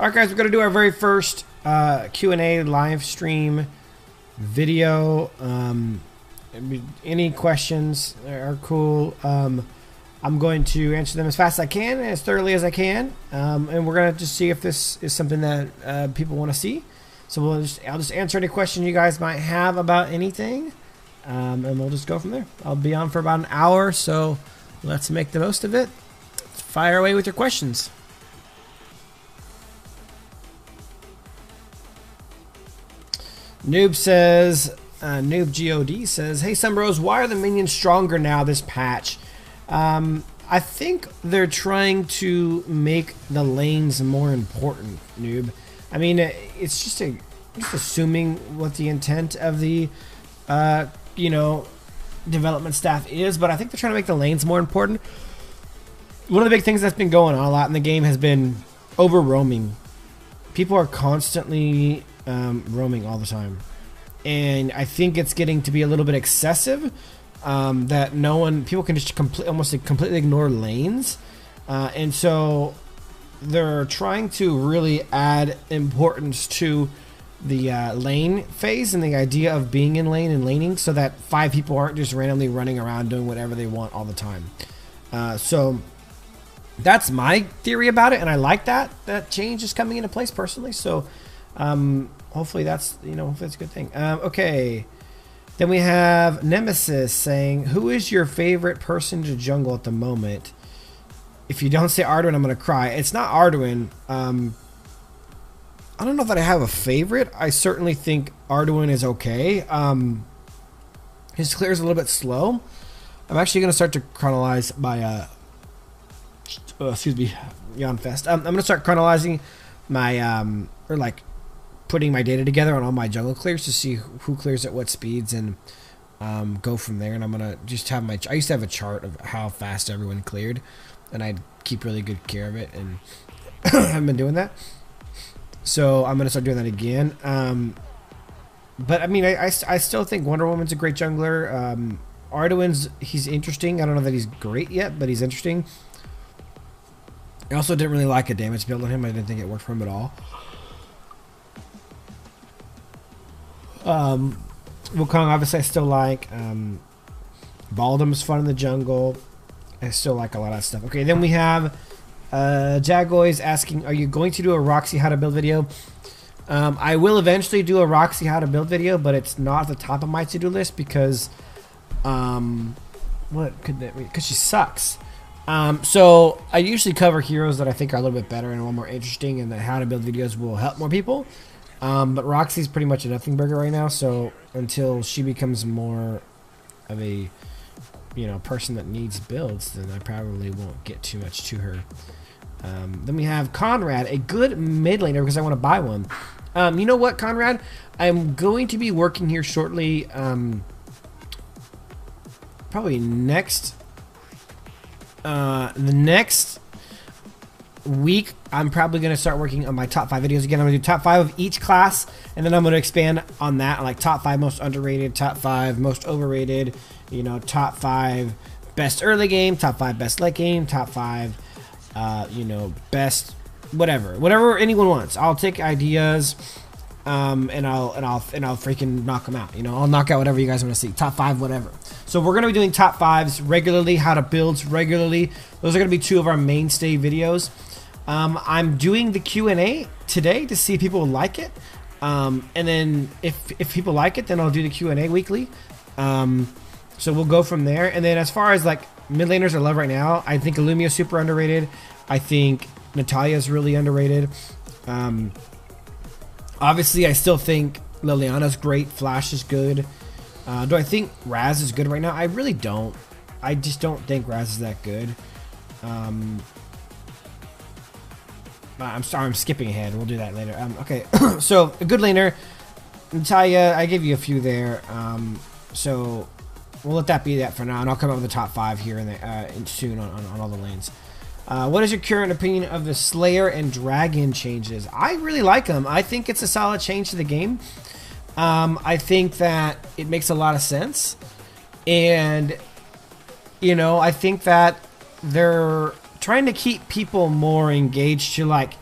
Alright guys, we're going to do our very first Q&A live stream video. Any questions are cool. I'm going to answer them as fast as I can, as thoroughly as I can. And we're going to just see if this is something that people want to see. So I'll just answer any question you guys might have about anything. And we'll just go from there. I'll be on for about an hour, so let's make the most of it. Fire away with your questions. Noob says, Noob God says, hey Sunbros, why are the minions stronger now this patch? I think they're trying to make the lanes more important, Noob. I mean, it's just assuming what the intent of the, you know, development staff is, but I think they're trying to make the lanes more important. One of the big things that's been going on a lot in the game has been over roaming. People are constantly roaming all the time, and I think it's getting to be a little bit excessive. That people can just almost completely ignore lanes, and so they're trying to really add importance to the lane phase and the idea of being in lane and laning, so that 5 people aren't just randomly running around doing whatever they want all the time. So that's my theory about it, and I like that change is coming into place personally. So hopefully that's, hopefully that's a good thing. Okay, then we have Nemesis saying, who is your favorite person to jungle at the moment? If you don't say Arduin, I'm gonna cry. It's not Arduin. I don't know that I have a favorite. I certainly think Arduin is okay. His clear is a little bit slow. I'm actually gonna start to chronologize my excuse me, yawn fest. I'm gonna start chronologizing my or like putting my data together on all my jungle clears to see who clears at what speeds, and go from there. And I'm gonna just have I used to have a chart of how fast everyone cleared, and I'd keep really good care of it, and I haven't been doing that. So I'm gonna start doing that again. But I mean, I still think Wonder Woman's a great jungler. Arduin's, he's interesting. I don't know that he's great yet, but he's interesting. I also didn't really like a damage build on him. I didn't think it worked for him at all. Wukong, obviously, I still like. Baldum's fun in the jungle. I still like a lot of stuff. Okay, then we have Jagoy's asking, are you going to do a Roxy how to build video? I will eventually do a Roxy how to build video, but it's not at the top of my to-do list because, what could that be? Because she sucks. So I usually cover heroes that I think are a little bit better and a little more interesting, and that how to build videos will help more people. But Roxy's pretty much a nothing burger right now, so until she becomes more of a, person that needs builds, then I probably won't get too much to her. Then we have Conrad, a good mid laner, because I want to buy one. You know what, Conrad? I'm going to be working here shortly, probably the next week. I'm probably going to start working on my top 5 videos again. I'm going to do top 5 of each class, and then I'm going to expand on that, like top 5 most underrated, top 5 most overrated, top 5 best early game, top 5 best late game, top 5 best whatever anyone wants. I'll take ideas, and I'll freaking knock them out. I'll knock out whatever you guys want to see. Top 5 whatever. So we're going to be doing top 5s regularly, how to build regularly. Those are going to be 2 of our mainstay videos. I'm doing the Q&A today to see if people like it. And then if people like it, then I'll do the Q&A weekly. So we'll go from there. And then as far as like mid laners I love right now, I think Illumia's super underrated. I think Natalia's really underrated. Obviously, I still think Liliana's great. Flash is good. Do I think Raz is good right now? I really don't. I just don't think Raz is that good. I'm sorry, I'm skipping ahead. We'll do that later. Okay, so a good laner. Natalia, I gave you a few there. So we'll let that be that for now, and I'll come up with the top 5 here and soon on all the lanes. What is your current opinion of the Slayer and Dragon changes? I really like them. I think it's a solid change to the game. I think that it makes a lot of sense, and I think that they're trying to keep people more engaged to like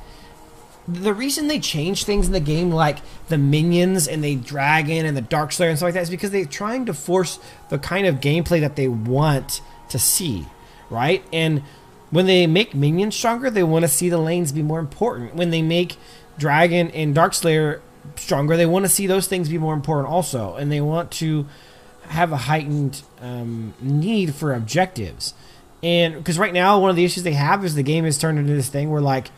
the reason they change things in the game, like the minions and the dragon and the dark slayer and stuff like that, is because they're trying to force the kind of gameplay that they want to see, right? And when they make minions stronger, they want to see the lanes be more important. When they make dragon and dark slayer stronger, they want to see those things be more important also, and they want to have a heightened need for objectives. And because right now one of the issues they have is the game has turned into this thing where like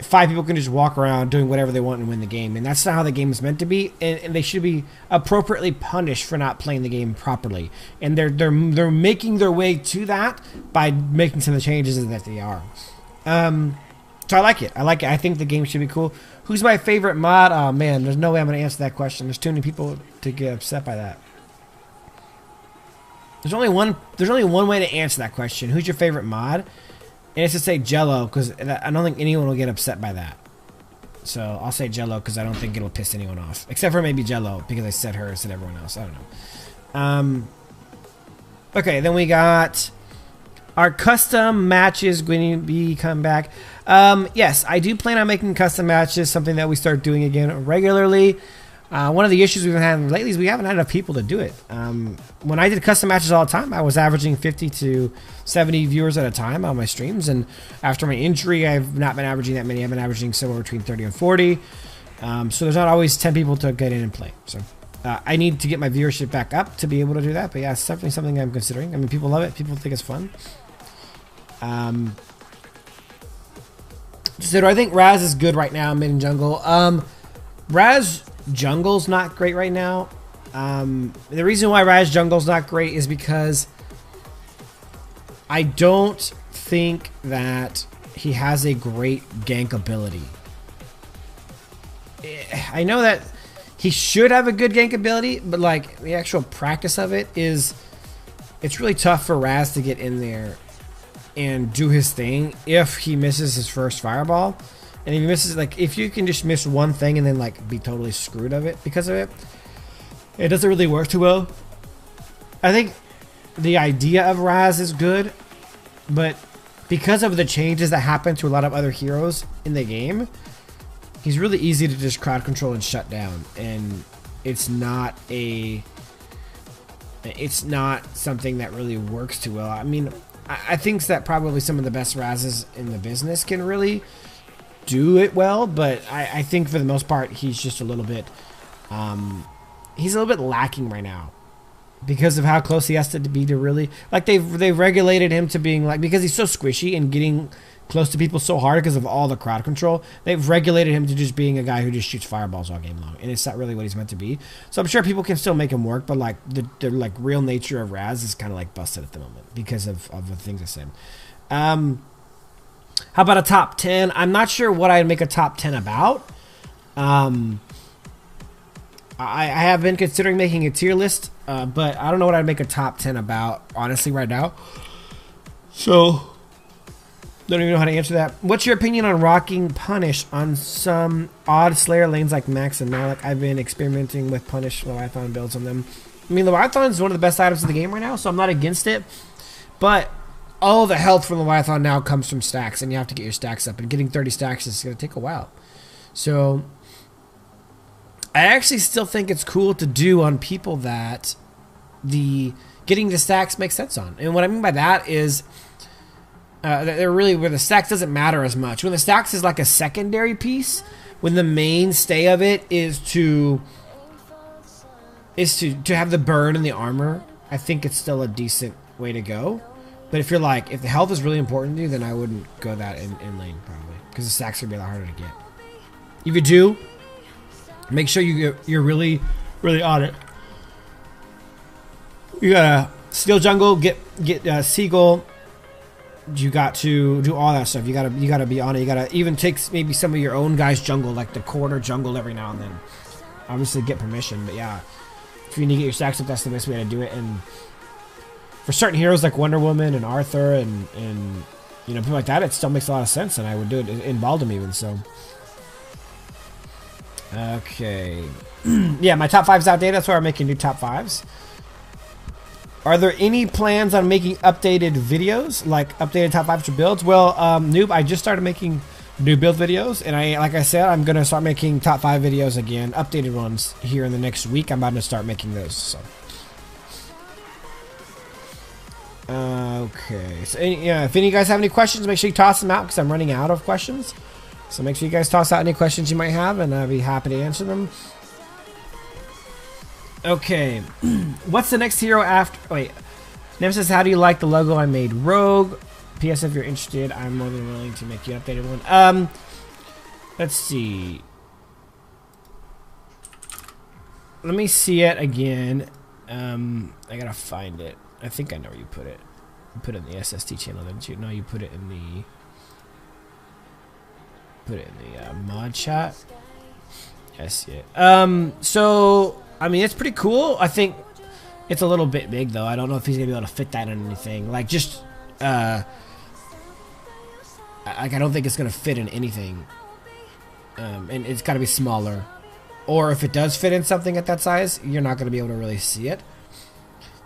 5 people can just walk around doing whatever they want and win the game, and that's not how the game is meant to be, and they should be appropriately punished for not playing the game properly, and they're making their way to that by making some of the changes that they are. So I like it. I think the game should be cool. Who's my favorite mod? Oh man, there's no way I'm going to answer that question. There's too many people to get upset by that. There's only one way to answer that question. Who's your favorite mod? And it's to say Jello, because I don't think anyone will get upset by that. So I'll say Jello because I don't think it'll piss anyone off. Except for maybe Jello, because I said her instead of everyone else. I don't know. Okay, then we got our custom matches going to be coming back. Yes, I do plan on making custom matches, something that we start doing again regularly. One of the issues we've been having lately is we haven't had enough people to do it. When I did custom matches all the time, I was averaging 50 to 70 viewers at a time on my streams, and after my injury, I've not been averaging that many. I've been averaging somewhere between 30 and 40. So there's not always 10 people to get in and play. So I need to get my viewership back up to be able to do that. But yeah, it's definitely something I'm considering. I mean, people love it. People think it's fun. So do I think Raz is good right now, mid and jungle? Raz jungle's not great right now. The reason why Raz jungle's not great is because I don't think that he has a great gank ability. I know that he should have a good gank ability, but like the actual practice of it is, it's really tough for Raz to get in there and do his thing if he misses his first fireball. And if he misses, like, if you can just miss one thing and then like be totally screwed of it because of it, it doesn't really work too well. I think the idea of Raz is good, but because of the changes that happen to a lot of other heroes in the game, he's really easy to just crowd control and shut down, and it's not something that really works too well. I mean, I think that probably some of the best Razes in the business can really do it well, but I think for the most part he's just a little bit lacking right now because of how close he has to be to really, like, they've regulated him to being like, because he's so squishy and getting close to people so hard because of all the crowd control, they've regulated him to just being a guy who just shoots fireballs all game long, and it's not really what he's meant to be. So I'm sure people can still make him work, but like the like real nature of Raz is kind of like busted at the moment because of the things I said. How about a top 10? I'm not sure what I'd make a top 10 about. I have been considering making a tier list, but I don't know what I'd make a top 10 about, honestly, right now. So, don't even know how to answer that. What's your opinion on rocking Punish on some odd Slayer lanes like Max and Malik? I've been experimenting with Punish Leviathan builds on them. I mean, Leviathan is one of the best items in the game right now, so I'm not against it. But all the health from Leviathan now comes from stacks, and you have to get your stacks up. And getting 30 stacks is going to take a while. So I actually still think it's cool to do on people that the getting the stacks makes sense on. And what I mean by that is they're really where the stacks doesn't matter as much. When the stacks is like a secondary piece, when the mainstay of it is to have the burn and the armor, I think it's still a decent way to go. But if you're like, if the health is really important to you, then I wouldn't go that in lane probably, because the stacks are gonna be a lot harder to get. If you do, make sure you're really on it. You gotta steal jungle, get Seagull. You got to do all that stuff. You gotta be on it. You gotta even take maybe some of your own guys' jungle, like the corner jungle every now and then. Obviously get permission, but yeah, if you need to get your stacks up, that's the best way to do it. And for certain heroes like Wonder Woman and Arthur and you know, people like that, it still makes a lot of sense, and I would do it in Baldom even. So okay. Yeah, my top 5's outdated. That's why I'm making new top 5s. Are there any plans on making updated videos, like updated top 5s for builds? Well, Noob, I just started making new build videos, and like I said, I'm gonna start making top 5 videos again, updated ones here in the next week. I'm about to start making those. So, okay. So, yeah, if any of you guys have any questions, make sure you toss them out because I'm running out of questions. So make sure you guys toss out any questions you might have, and I'll be happy to answer them. Okay, what's the next hero after? Wait, Nemesis, how do you like the logo I made? Rogue. P.S. If you're interested, I'm more than willing to make you an updated one. Let's see. Let me see it again. I gotta find it. I think I know where you put it. You put it in the SST channel, didn't you? No, you put it in the. Put it in the mod chat. I see it. So I mean, it's pretty cool. I think it's a little bit big though. I don't know if he's gonna be able to fit that in anything. Like just. Like I don't think it's gonna fit in anything, and it's got to be smaller, or if it does fit in something at that size, you're not gonna be able to really see it.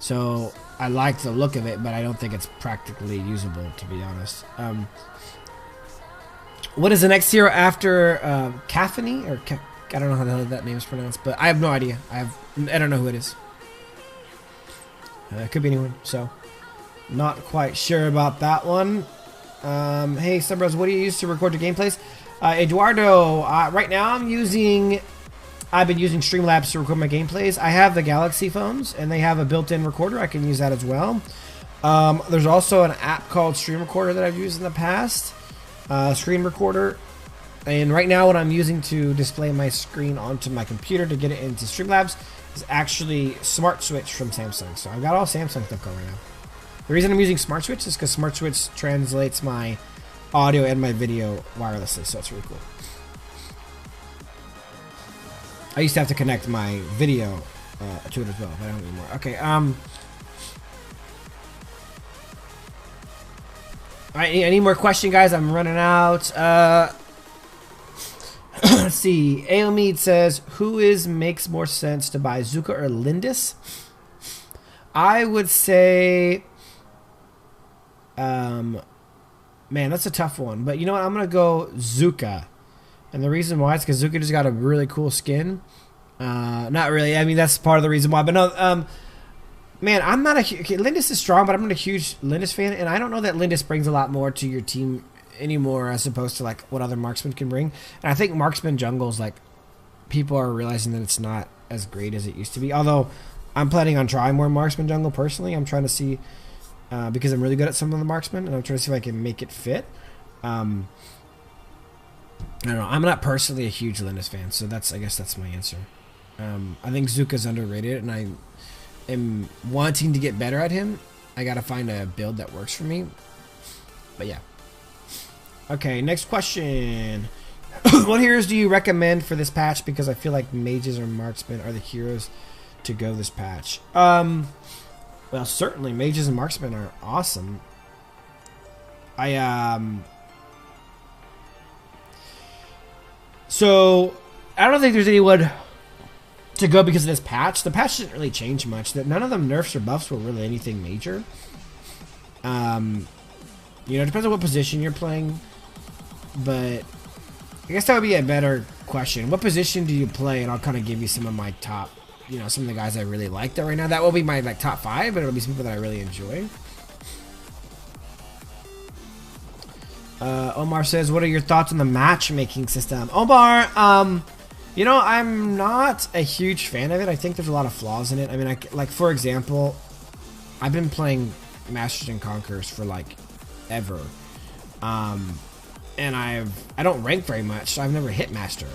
So I like the look of it, but I don't think it's practically usable, to be honest. What is the next hero after Caffany or I don't know how the hell that name is pronounced, but I have no idea. I don't know who it is. It could be anyone, so not quite sure about that one. Hey, Subbros, what do you use to record your gameplays? Eduardo, right now I've been using Streamlabs to record my gameplays. I have the Galaxy phones, and they have a built-in recorder. I can use that as well. There's also an app called Stream Recorder that I've used in the past. Screen Recorder. And right now what I'm using to display my screen onto my computer to get it into Streamlabs is actually Smart Switch from Samsung. So I've got all Samsung stuff going right now. The reason I'm using Smart Switch is because Smart Switch translates my audio and my video wirelessly, so it's really cool. I used to have to connect my video to it as well, but I don't anymore. Okay, alright, any more questions, guys? I'm running out. Let's see. Aomid says, makes more sense to buy, Zuka or Lindis? I would say... man, that's a tough one. But you know what? I'm going to go Zuka. And the reason why is because Zuka just got a really cool skin. Not really. I mean, that's part of the reason why. But no, man, I'm not a... Lindis is strong, but I'm not a huge Lindis fan. And I don't know that Lindis brings a lot more to your team anymore as opposed to, like, what other marksmen can bring. And I think marksman jungles, like, people are realizing that it's not as great as it used to be. Although, I'm planning on trying more marksman jungle personally. I'm trying to see... because I'm really good at some of the marksmen, and I'm trying to see if I can make it fit. I don't know. I'm not personally a huge Lindis fan, so I guess that's my answer. I think Zuka's underrated, and I am wanting to get better at him. I gotta find a build that works for me. But yeah. Okay, next question. What heroes do you recommend for this patch? Because I feel like mages or marksmen are the heroes to go this patch. Well, certainly mages and marksmen are awesome. So I don't think there's anyone to go because of this patch. The patch didn't really change much. That none of them nerfs or buffs were really anything major. You know, it depends on what position you're playing. But I guess that would be a better question. What position do you play? And I'll kind of give you some of my top, you know, some of the guys I really like that right now. That will be my like top 5, but it'll be some people that I really enjoy. Omar says, what are your thoughts on the matchmaking system? Omar, you know, I'm not a huge fan of it. I think there's a lot of flaws in it. I mean, like for example, I've been playing Masters and Conquerors for like ever. And I don't rank very much, so I've never hit Master.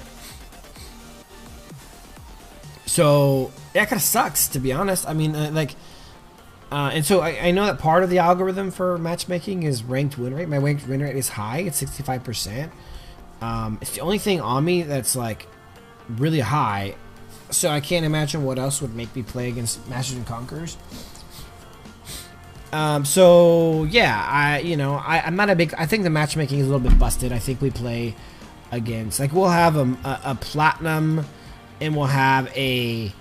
So yeah, it kind of sucks, to be honest. I mean, and so I know that part of the algorithm for matchmaking is ranked win rate. My ranked win rate is high; it's 65%. It's the only thing on me that's like really high. So I can't imagine what else would make me play against Masters and Conquerors. So yeah, I'm not a big. I think the matchmaking is a little bit busted. I think we play against, like, we'll have a platinum, and we'll have a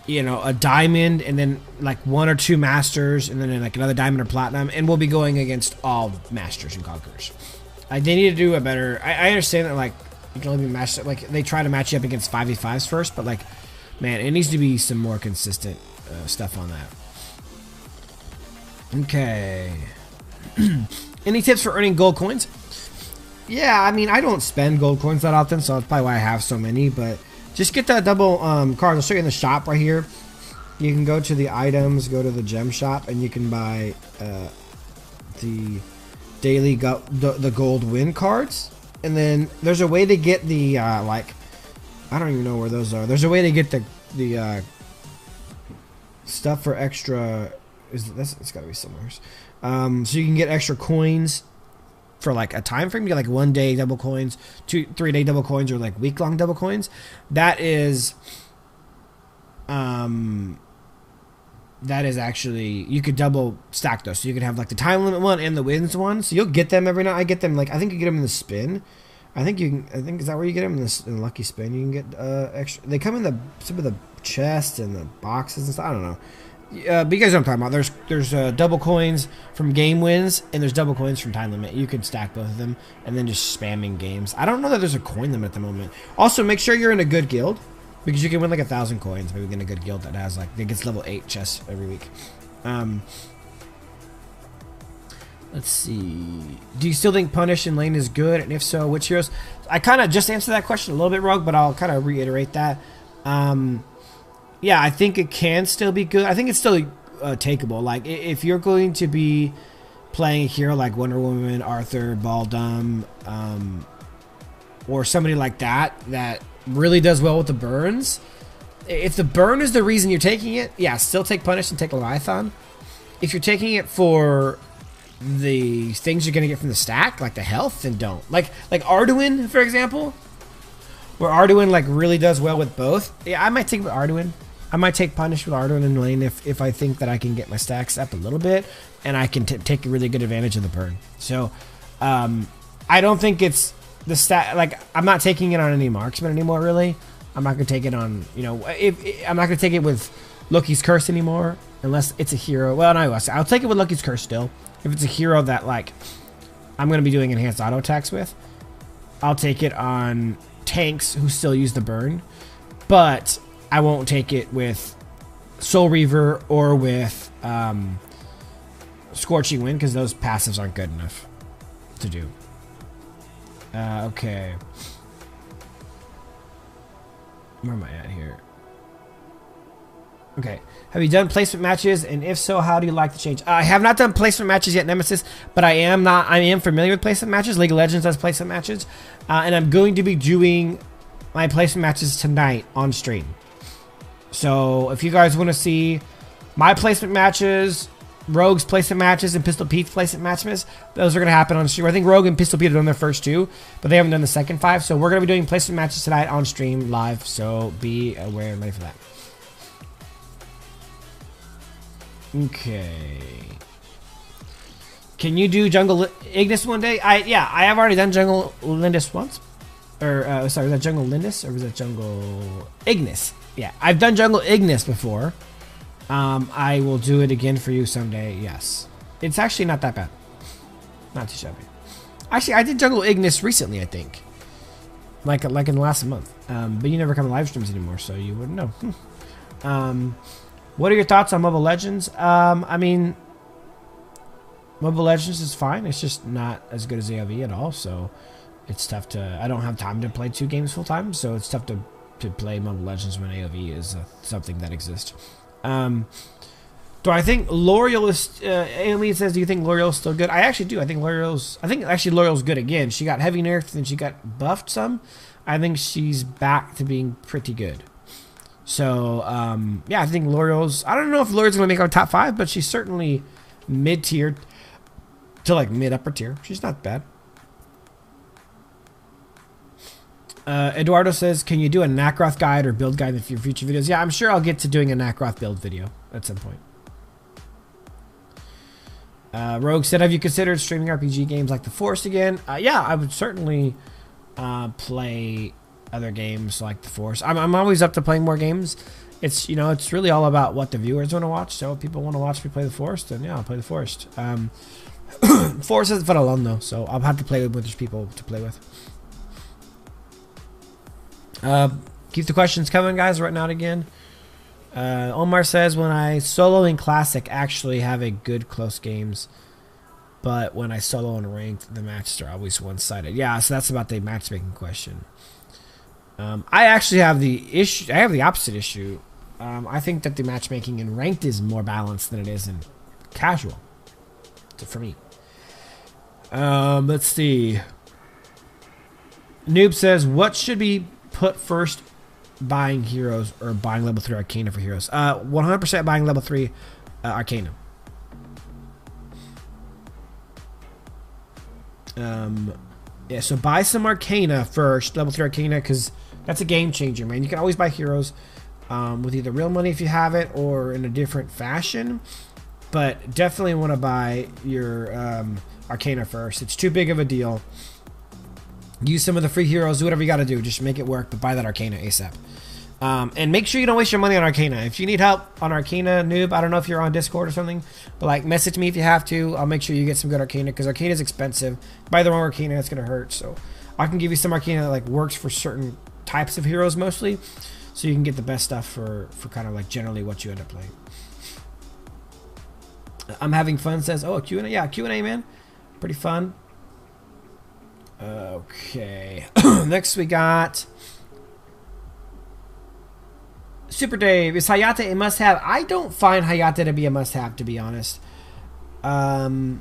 diamond, and then like 1 or 2 masters, and then like another diamond or platinum, and we'll be going against all Masters and Conquerors. They need to do a better. I understand that like you can only be matched. Like they try to match you up against 5v5s first, but like, man, it needs to be some more consistent stuff on that. Okay. Any tips for earning gold coins? Yeah, I mean, I don't spend gold coins that often, so that's probably why I have so many, but just get that double cards. I'll show you in the shop right here. You can go to the items, go to the gem shop, and you can buy the daily the gold win cards. And then there's a way to get the, like, I don't even know where those are. There's a way to get the stuff for extra, it's gotta be somewhere. So you can get extra coins for like a time frame. You get like 1 day double coins, 3 day double coins, or like week long double coins. That is actually, you could double stack those. So you could have like the time limit one and the wins one. So you'll get them every night. I get them like, I think you get them in the spin. I think is that where you get them in the lucky spin? You can get extra. They come in some of the chests and the boxes and stuff. I don't know. But you guys know what I'm talking about. There's double coins from game wins, and there's double coins from time limit. You can stack both of them and then just spamming games. I don't know that there's a coin limit at the moment. Also, make sure you're in a good guild, because you can win like 1,000 coins. Maybe get a good guild that has like, that gets level 8 chests every week. Let's see. Do you still think Punish in lane is good? And if so, which heroes? I kind of just answered that question a little bit, Rogue, but I'll kind of reiterate that. Yeah, I think it can still be good. I think it's still takeable. Like, if you're going to be playing a hero like Wonder Woman, Arthur, Baldum, or somebody like that really does well with the burns, if the burn is the reason you're taking it, yeah, still take Punish and take Leviathan. If you're taking it for the things you're going to get from the stack, like the health, then don't. Like Arduin, for example, where Arduin like really does well with both. Yeah, I might take it with Arduin. I might take Punish with Arduin in lane if I think that I can get my stacks up a little bit and I can take a really good advantage of the burn. So I don't think it's the stat. Like, I'm not taking it on any marksman anymore, really. I'm not going to take it on, you know, I'm not going to take it with Loki's Curse anymore unless it's a hero. Well, no, I'll take it with Loki's Curse still. If it's a hero that, like, I'm going to be doing enhanced auto attacks with, I'll take it on tanks who still use the burn. But I won't take it with Soul Reaver or with Scorching Wind, because those passives aren't good enough to do. Okay. Where am I at here? Okay. Have you done placement matches? And if so, how do you like the change? I have not done placement matches yet, Nemesis, but I am familiar with placement matches. League of Legends does placement matches. And I'm going to be doing my placement matches tonight on stream. So if you guys want to see my placement matches, Rogue's placement matches, and Pistol Pete's placement matches, those are going to happen on stream. I think Rogue and Pistol Pete have done their first 2, but they haven't done the second 5. So we're going to be doing placement matches tonight on stream live. So be aware and ready for that. Okay. Can you do Jungle Ignis one day? Yeah, I have already done Jungle Lindis once. Or, sorry, was that Jungle Lindis or was that Jungle Ignis? Yeah, I've done Jungle Ignis before. I will do it again for you someday, yes. It's actually not that bad. Not too shabby. Actually, I did Jungle Ignis recently, I think. Like in the last month. But you never come to live streams anymore, so you wouldn't know. What are your thoughts on Mobile Legends? I mean, Mobile Legends is fine. It's just not as good as AoV at all, so it's tough to... I don't have time to play 2 games full time, so it's tough to play Mobile Legends when AoV is something that exists. Do I think L'Oreal is... Alien says, do you think L'Oreal is still good? I actually do. I think actually L'Oreal's good again. She got heavy nerfed, and she got buffed some. I think she's back to being pretty good. So, yeah, I think L'Oreal's... I don't know if L'Oreal's going to make our top 5, but she's certainly mid-tier to, like, mid-upper tier. She's not bad. Eduardo says, can you do a Nacroth guide or build guide in your future videos? Yeah, I'm sure I'll get to doing a Nacroth build video at some point. Rogue said, have you considered streaming RPG games like The Forest again? Yeah, I would certainly play other games like The Forest. I'm always up to playing more games. It's, you know, it's really all about what the viewers want to watch. So if people want to watch me play The Forest, then yeah, I'll play The Forest. Force isn't fun alone though, so I'll have to play with other people to play with. Keep the questions coming, guys. Right now again. Omar says, when I solo in Classic, actually have a good close games, but when I solo in Ranked, the matches are always one-sided. Yeah, so that's about the matchmaking question. I actually have the issue. I have the opposite issue. I think that the matchmaking in Ranked is more balanced than it is in casual. So for me. Let's see. Noob says, what should be put first, buying heroes or buying level 3 Arcana for heroes? 100% buying level 3 Arcana. Yeah, so buy some Arcana first, level 3 Arcana, because that's a game changer, man. You can always buy heroes with either real money if you have it or in a different fashion, but definitely want to buy your Arcana first. It's too big of a deal. Use some of the free heroes, do whatever you got to do, just make it work, but buy that Arcana ASAP. And make sure you don't waste your money on Arcana. If you need help on Arcana, Noob, I don't know if you're on Discord or something, but like message me if you have to. I'll make sure you get some good Arcana, because Arcana is expensive. Buy the wrong Arcana, it's going to hurt. So I can give you some Arcana that like works for certain types of heroes mostly, so you can get the best stuff for kind of like generally what you end up playing. I'm having fun says, oh, Q&A. Yeah, Q&A, man. Pretty fun. Okay. Next we got Super Dave. Is Hayate a must-have? I don't find Hayate to be a must-have, to be honest. I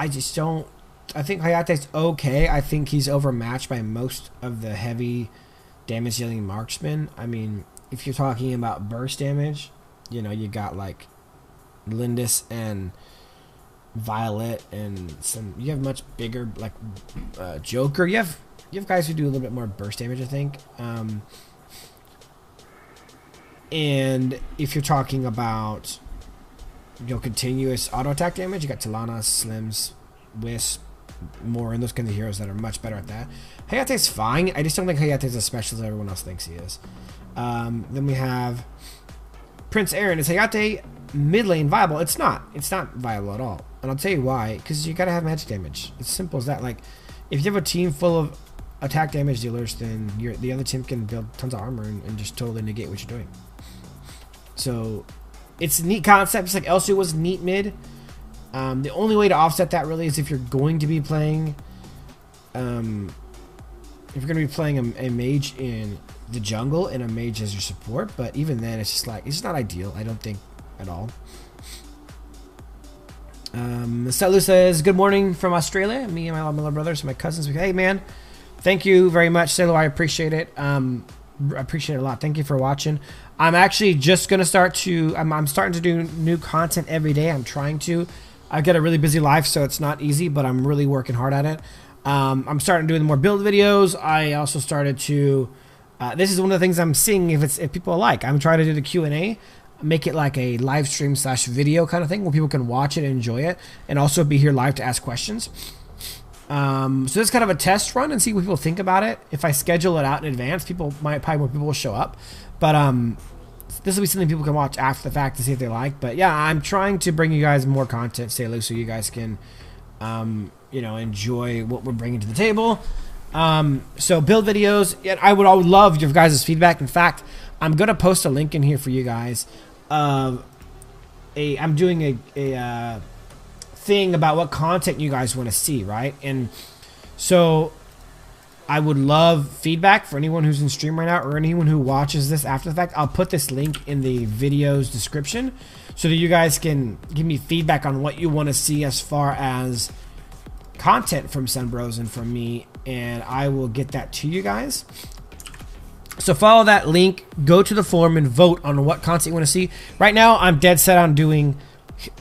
just don't. I think Hayate's okay. I think he's overmatched by most of the heavy damage dealing marksmen. I mean, if you're talking about burst damage, you know, you got like Lindis and Violet and some. You have much bigger like Joker. You have guys who do a little bit more burst damage, I think. And if you're talking about, you know, continuous auto attack damage, you got Talana, Slims, Wisp, more, and those kinds of heroes that are much better at that. Hayate's fine. I just don't think Hayate's as special as everyone else thinks he is. Then we have Prince Aaron. Is Hayate mid lane viable? It's not. It's not viable at all. And I'll tell you why. Because you gotta have magic damage. It's simple as that. Like, if you have a team full of attack damage dealers, then the other team can build tons of armor and just totally negate what you're doing. So it's a neat concept. Just like Elsu was neat mid. The only way to offset that really is if you're going to be playing, a mage in the jungle and a mage as your support. But even then, it's just like, it's just not ideal. I don't think at all. Selu says, good morning from Australia. Me and my little brothers, my cousins. Hey man, thank you very much, Selu. I appreciate it. I appreciate it a lot. Thank you for watching. I'm actually just gonna start to. I'm starting to do new content every day. I'm trying to. I've got a really busy life, so it's not easy, but I'm really working hard at it. I'm starting doing more build videos. I also started to. This is one of the things I'm seeing if people like. I'm trying to do the Q&A, make it like a live stream / video kind of thing where people can watch it and enjoy it, and also be here live to ask questions. So this is kind of a test run and see what people think about it. If I schedule it out in advance, probably more people will show up. But this will be something people can watch after the fact to see if they like. But yeah, I'm trying to bring you guys more content, so you guys can, you know, enjoy what we're bringing to the table. So build videos. Yeah, I would love your guys' feedback. In fact, I'm gonna post a link in here for you guys. I'm doing a thing about what content you guys want to see, right? And so I would love feedback for anyone who's in stream right now or anyone who watches this after the fact. I'll put this link in the video's description so that you guys can give me feedback on what you want to see as far as content from Sunbros and from me, and I will get that to you guys. So follow that link, go to the forum and vote on what content you want to see. Right now, I'm dead set on doing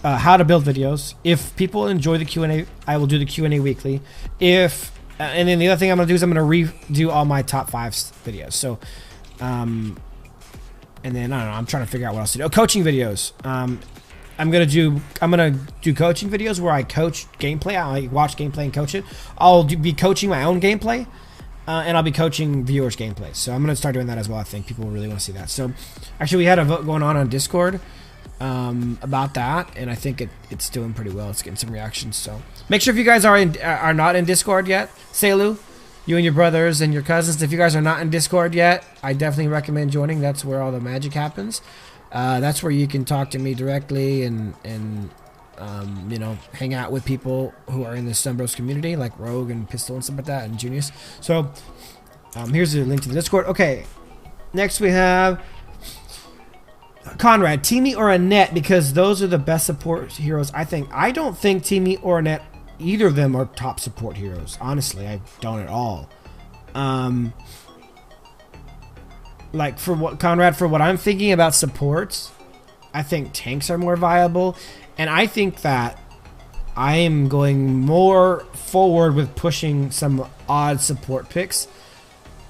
how to build videos. If people enjoy the Q&A, I will do the Q&A weekly. And then the other thing I'm gonna do is I'm gonna redo all my top 5 videos. So, and then I don't know. I'm trying to figure out what else to do. Oh, coaching videos. I'm gonna do coaching videos where I coach gameplay. I watch gameplay and coach it. I'll be coaching my own gameplay, and I'll be coaching viewers' gameplay. So I'm gonna start doing that as well. I think people really want to see that. So, actually, we had a vote going on Discord. about that, and I think it's doing pretty well. It's getting some reactions. So make sure if you guys are not in Discord yet, Selu, you and your brothers and your cousins, if you guys are not in Discord yet, I definitely recommend joining. That's where all the magic happens. That's where you can talk to me directly and you know, hang out with people who are in the Sunbros community, like Rogue and Pistol and stuff like that, and Junius. So here's the link to the Discord. Okay, next we have Conrad, Teamy or Annette, because those are the best support heroes, I think. I don't think Teamy or Annette, either of them are top support heroes. Honestly, I don't at all. Like for what Conrad, for what I'm thinking about supports, I think tanks are more viable, and I think that I am going more forward with pushing some odd support picks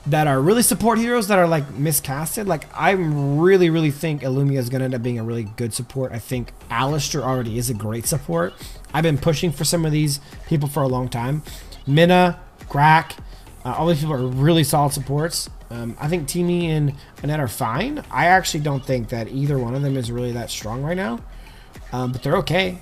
that are really support heroes that are like miscasted. Like I really think Illumia is going to end up being a really good support. I think Alistair already is a great support. I've been pushing for some of these people for a long time. Minna, Grak, all these people are really solid supports. I think Teamy and Annette are fine. I actually don't think that either one of them is really that strong right now, but they're okay.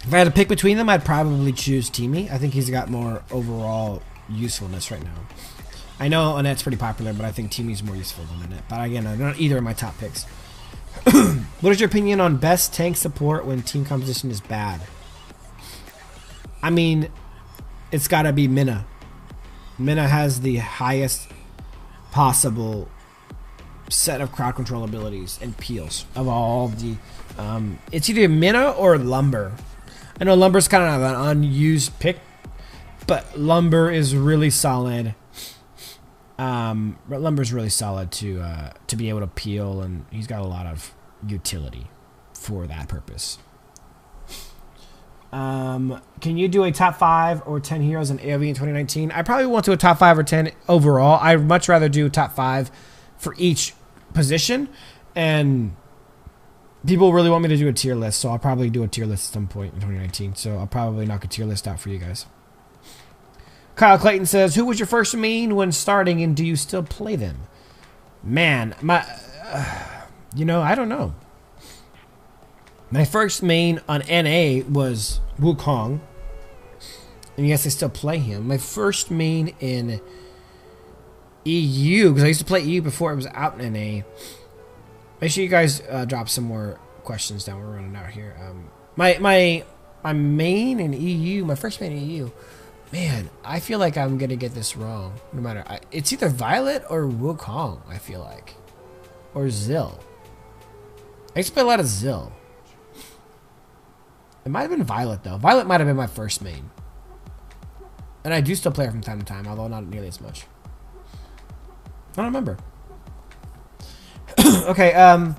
If I had to pick between them, I'd probably choose Teamy. I think he's got more overall usefulness right now. I know Annette's pretty popular, but I think Teamy's more useful than Annette. But again, they're not either of my top picks. What is your opinion on best tank support when team composition is bad? I mean, it's got to be Minna. Minna has the highest possible set of crowd control abilities and peels of all the... it's either Minna or Lumber. I know Lumber's kind of an unused pick, but Lumber is really solid. Lumber's really solid to be able to peel, and he's got a lot of utility for that purpose. Can you do a top 5 or 10 heroes in AoV in 2019? I probably won't do a top 5 or 10 overall. I'd much rather do top 5 for each position, and people really want me to do a tier list, so I'll probably do a tier list at some point in 2019. So I'll probably knock a tier list out for you guys. Kyle Clayton says, who was your first main when starting, and do you still play them? Man, you know, I don't know. My first main on NA was Wukong, and yes, I still play him. My first main in EU, because I used to play EU before it was out in NA. Make sure you guys drop some more questions down. We're running out here. My main in EU, my first main in EU, man, I feel like I'm gonna get this wrong. No matter, it's either Violet or Wukong. I feel like, or Zill. I used to play a lot of Zill. It might have been Violet though. Violet might have been my first main, and I do still play her from time to time, although not nearly as much. I don't remember. Okay,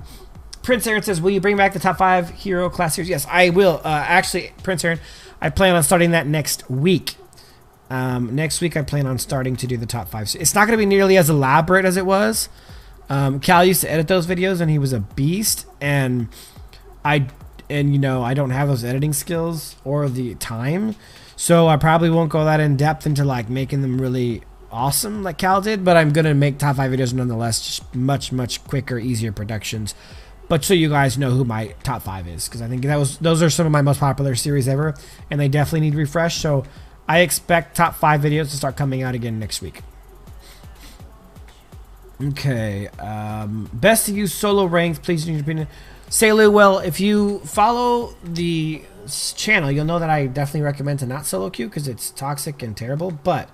Prince Aaron says, will you bring back the top 5 hero class series? Yes, I will. Actually, Prince Aaron, I plan on starting that next week. Next week, I plan on starting to do the top 5. It's not going to be nearly as elaborate as it was. Cal used to edit those videos, and he was a beast. And you know, I don't have those editing skills or the time, so I probably won't go that in depth into like making them really awesome like Cal did, but I'm gonna make top 5 videos nonetheless, just much quicker, easier productions, but so you guys know who my top 5 is, because I think those are some of my most popular series ever, and they definitely need refresh. So I expect top 5 videos to start coming out again next week. Okay, best to use solo ranks, please in your opinion. Selu, well, if you follow the channel, you'll know that I definitely recommend to not solo queue because it's toxic and terrible. But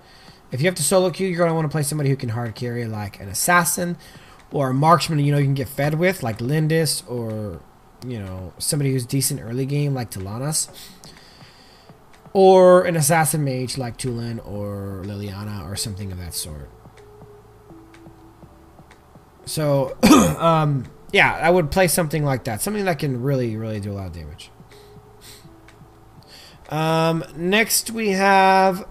if you have to solo queue, you're going to want to play somebody who can hard carry, like an assassin or a marksman, you know, you can get fed with, like Lindis, or, you know, somebody who's decent early game, like Talanas, or an assassin mage like Tulin or Liliana or something of that sort. So, yeah, I would play something like that. Something that can really do a lot of damage. Next we have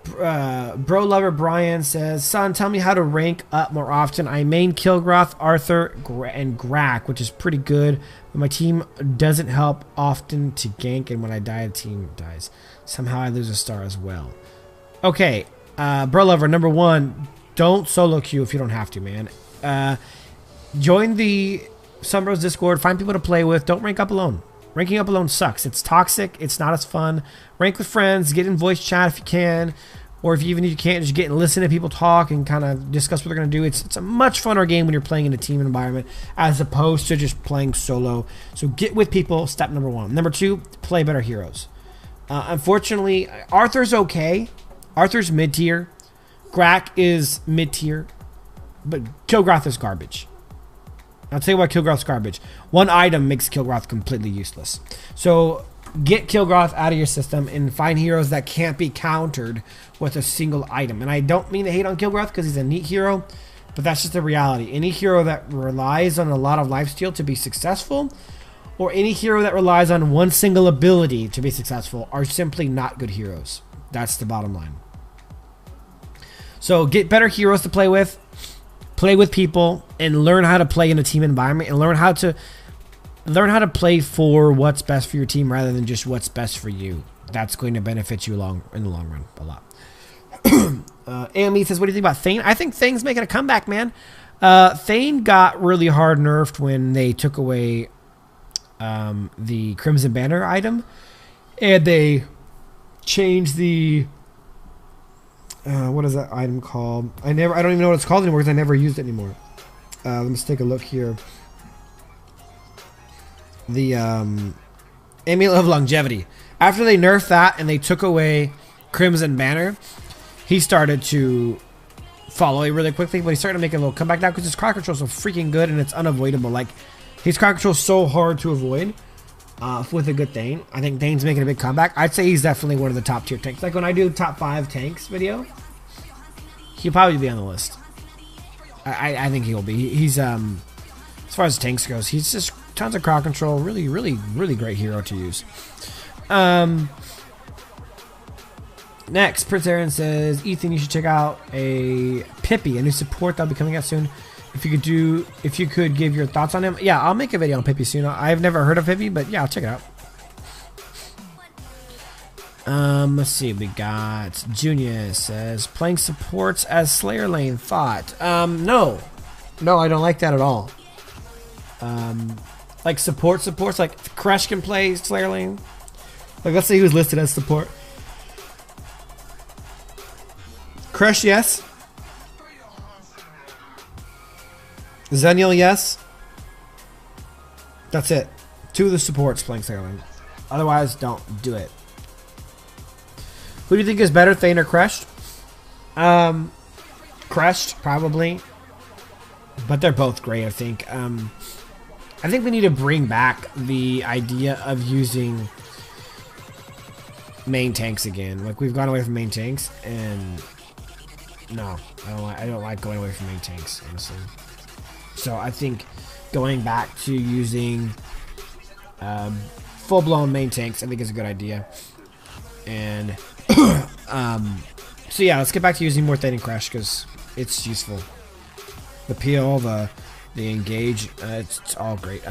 Bro Lover Brian says, son, tell me how to rank up more often. I main Kilgroth, Arthur, and Grak, which is pretty good, but my team doesn't help often to gank, and when I die, the team dies. Somehow I lose a star as well. Okay, Bro Lover, number 1, don't solo queue if you don't have to, man. Join the Sunbros Discord. Find people to play with. Don't rank up alone. Ranking up alone sucks. It's toxic. It's not as fun. Rank with friends. Get in voice chat if you can. Or if you can't, just get and listen to people talk and kind of discuss what they're going to do. It's a much funner game when you're playing in a team environment as opposed to just playing solo. So get with people, step number 1. Number 2, play better heroes. Unfortunately, Arthur's okay. Arthur's mid-tier. Grak is mid-tier. But Kilgroth is garbage. I'll tell you why Kilgroth's garbage. One item makes Kilgroth completely useless. So get Kilgroth out of your system and find heroes that can't be countered with a single item. And I don't mean to hate on Kilgroth because he's a neat hero, but that's just the reality. Any hero that relies on a lot of lifesteal to be successful, or any hero that relies on one single ability to be successful, are simply not good heroes. That's the bottom line. So get better heroes to play with people, and learn how to play in a team environment, and learn how to play for what's best for your team rather than just what's best for you. That's going to benefit you in the long run a lot. AME says, what do you think about Thane? I think Thane's making a comeback, man. Thane got really hard nerfed when they took away the Crimson Banner item, and they changed the what is that item called? I don't even know what it's called anymore because I never used it anymore. Let's take a look here. The Amulet of Longevity. After they nerfed that and they took away Crimson Banner, he started to fall away really quickly, but he started to make a little comeback now because his crowd control is so freaking good and it's unavoidable. Like, his crowd control is so hard to avoid with a good Thane. I think Thane's making a big comeback. I'd say he's definitely one of the top tier tanks. Like, when I do top 5 tanks video, he'll probably be on the list. I think he'll be. He's as far as tanks goes, he's just tons of crowd control. Really, really, really great hero to use. Next, Prince Aaron says, Ethan, you should check out a Pippi, a new support that'll be coming out soon. If you could give your thoughts on him. Yeah, I'll make a video on Pippi soon. I've never heard of Pippi, but yeah, I'll check it out. Let's see. We got Junior says, playing supports as Slayer lane thought. No, I don't like that at all. Like supports, like Crash can play Slayer lane. Like, let's say he was listed as support. Crash, yes. Zenial, yes. That's it. 2 of the supports playing Slayer lane. Otherwise, don't do it. Who do you think is better, Thane or Crest? Crest, probably. But they're both great, I think. I think we need to bring back the idea of using main tanks again. Like, we've gone away from main tanks, and no, I don't like going away from main tanks, honestly. So I think going back to using full-blown main tanks, I think is a good idea. And so yeah, let's get back to using more Thane and Crash because it's useful. The peel, the engage, it's all great.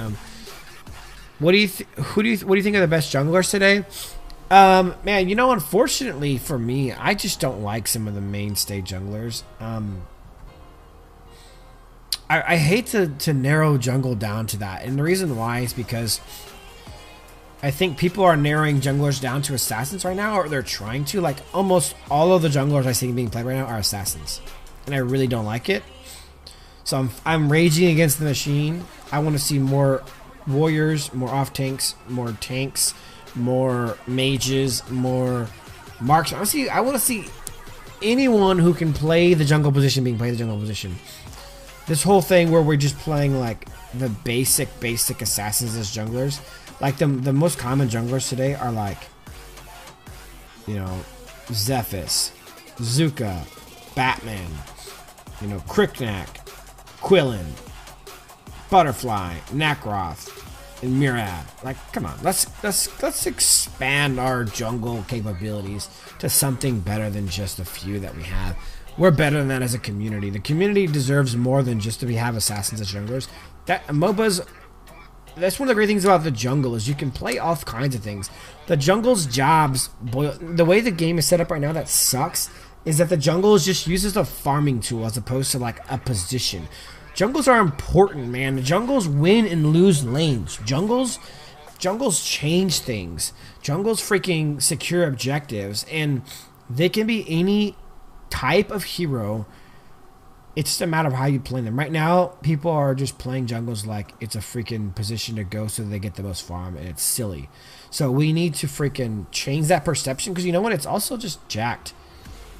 What do you think are the best junglers today? Man, you know, unfortunately for me, I just don't like some of the mainstay junglers. I hate to narrow jungle down to that, and the reason why is because I think people are narrowing junglers down to assassins right now, or they're trying to. Like, almost all of the junglers I see being played right now are assassins, and I really don't like it. So I'm raging against the machine. I want to see more warriors, more off tanks, more mages, more marks. Honestly, I want to see anyone who can play the jungle position being played the jungle position. This whole thing where we're just playing like the basic assassins as junglers. Like the most common junglers today are like, you know, Zephys, Zuka, Batman, you know, Cricknack, Quillen, Butterfly, Nacroth, and Murad. Like, come on, let's expand our jungle capabilities to something better than just a few that we have. We're better than that as a community. The community deserves more than just to have assassins as junglers. That MOBAs, that's one of the great things about the jungle is you can play all kinds of things. The jungle's jobs, the way the game is set up right now, that sucks, is that the jungle is just used as a farming tool as opposed to like a position. Jungles are important, man. The jungles win and lose lanes. Jungles change things. Jungles freaking secure objectives, and they can be any type of hero. It's just a matter of how you play them. Right now, people are just playing jungles like it's a freaking position to go so they get the most farm, and it's silly. So we need to freaking change that perception, because you know what? It's also just jacked.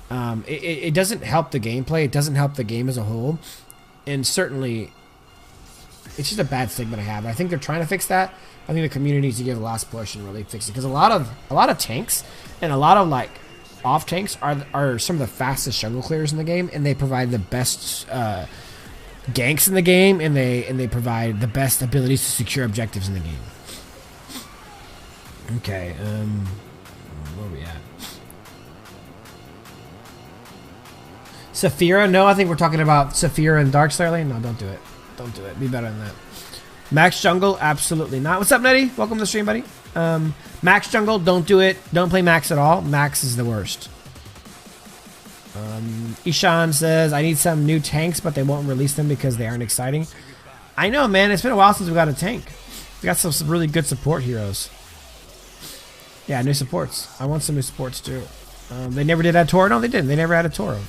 It doesn't help the gameplay. It doesn't help the game as a whole. And certainly, it's just a bad stigma to have. I think they're trying to fix that. I think the community needs to give the last push and really fix it. Because a lot of tanks and a lot of like off tanks are some of the fastest jungle clears in the game, and they provide the best ganks in the game, and they provide the best abilities to secure objectives in the game. Okay, where are we at? Saphira? No, I think we're talking about Saphira and Darkslayer lane. No, don't do it. Don't do it. Be better than that. Max Jungle? Absolutely not. What's up, Nettie? Welcome to the stream, buddy. Max Jungle, don't do it. Don't play Max at all. Max is the worst. Ishan says, I need some new tanks, but they won't release them because they aren't exciting. I know, man. It's been a while since we got a tank. We got some really good support heroes. Yeah, new supports. I want some new supports, too. They never did add Toro? No, they didn't. They never added Toro.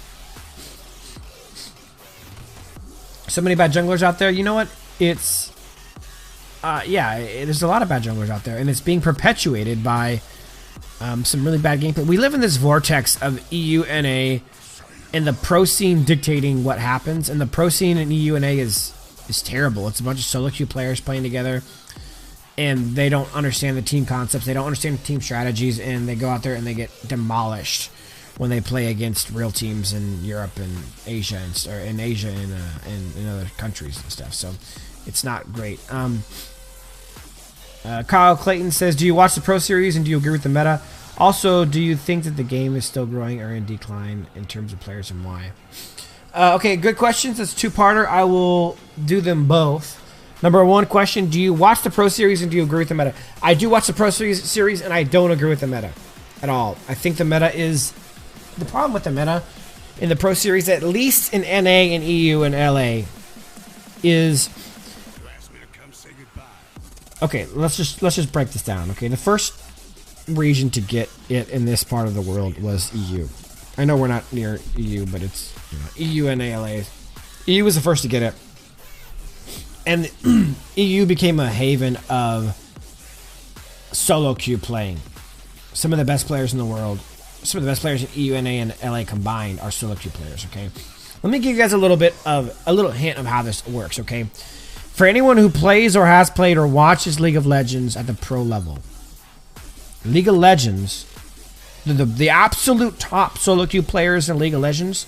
So many bad junglers out there. You know what? It's... yeah, there's a lot of bad junglers out there, and it's being perpetuated by some really bad gameplay. We live in this vortex of EU, NA, and the pro scene dictating what happens, and the pro scene in EU and A is terrible. It's a bunch of solo queue players playing together, and they don't understand the team concepts, they don't understand the team strategies, and they go out there and they get demolished when they play against real teams in Europe and Asia, and in other countries and stuff. So it's not great. Kyle Clayton says, do you watch the Pro Series and do you agree with the meta? Also, do you think that the game is still growing or in decline in terms of players, and why? Okay, good questions. It's a two-parter. I will do them both. Number one question, do you watch the Pro Series and do you agree with the meta? I do watch the Pro Series and I don't agree with the meta at all. I think the meta is... The problem with the meta in the Pro Series, at least in NA and EU and LA, is... Okay, let's just break this down. Okay, the first region to get it in this part of the world was EU. I know we're not near EU, but it's EU and ALA. EU was the first to get it, and EU became a haven of solo queue playing. Some of the best players in the world, some of the best players in EU, NA, and LA combined are solo queue players. Okay, let me give you guys a little hint of how this works. Okay. For anyone who plays or has played or watches League of Legends at the pro level, League of Legends, the absolute top solo queue players in League of Legends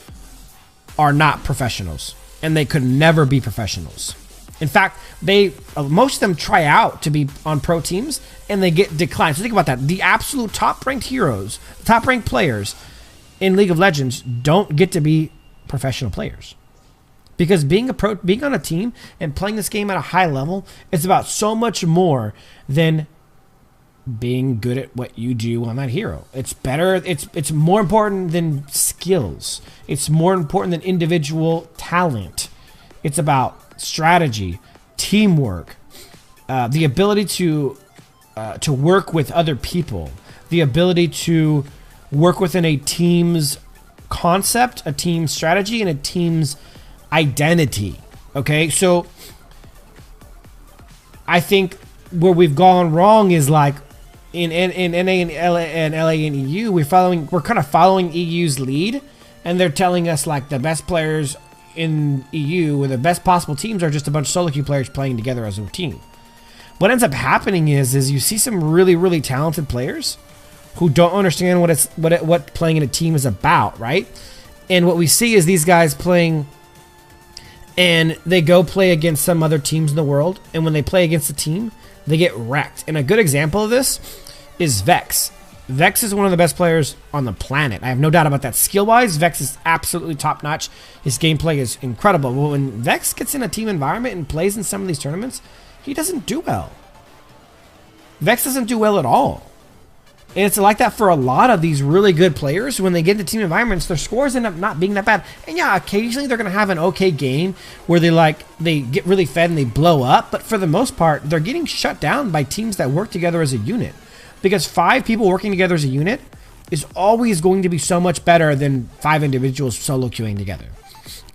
are not professionals, and they could never be professionals. In fact, most of them try out to be on pro teams, and they get declined. So think about that. The absolute top-ranked heroes, top-ranked players in League of Legends don't get to be professional players. Because being on a team and playing this game at a high level is about so much more than being good at what you do on that hero. It's better. It's more important than skills. It's more important than individual talent. It's about strategy, teamwork, the ability to work with other people, the ability to work within a team's concept, a team's strategy, and a team's identity. Okay, so I think where we've gone wrong is like in NA and LA and EU, we're kind of following EU's lead, and they're telling us like the best players in EU or the best possible teams are just a bunch of solo queue players playing together as a team. What ends up happening is you see some really talented players who don't understand what playing in a team is about, right? And what we see is these guys playing, and they go play against some other teams in the world, and when they play against a team, they get wrecked. And a good example of this is Vex. Vex is one of the best players on the planet. I have no doubt about that. Skill-wise, Vex is absolutely top-notch. His gameplay is incredible. But when Vex gets in a team environment and plays in some of these tournaments, he doesn't do well. Vex doesn't do well at all. And it's like that for a lot of these really good players. When they get into team environments, their scores end up not being that bad. And yeah, occasionally they're going to have an okay game where they get really fed and they blow up. But for the most part, they're getting shut down by teams that work together as a unit. Because 5 people working together as a unit is always going to be so much better than 5 individuals solo queuing together.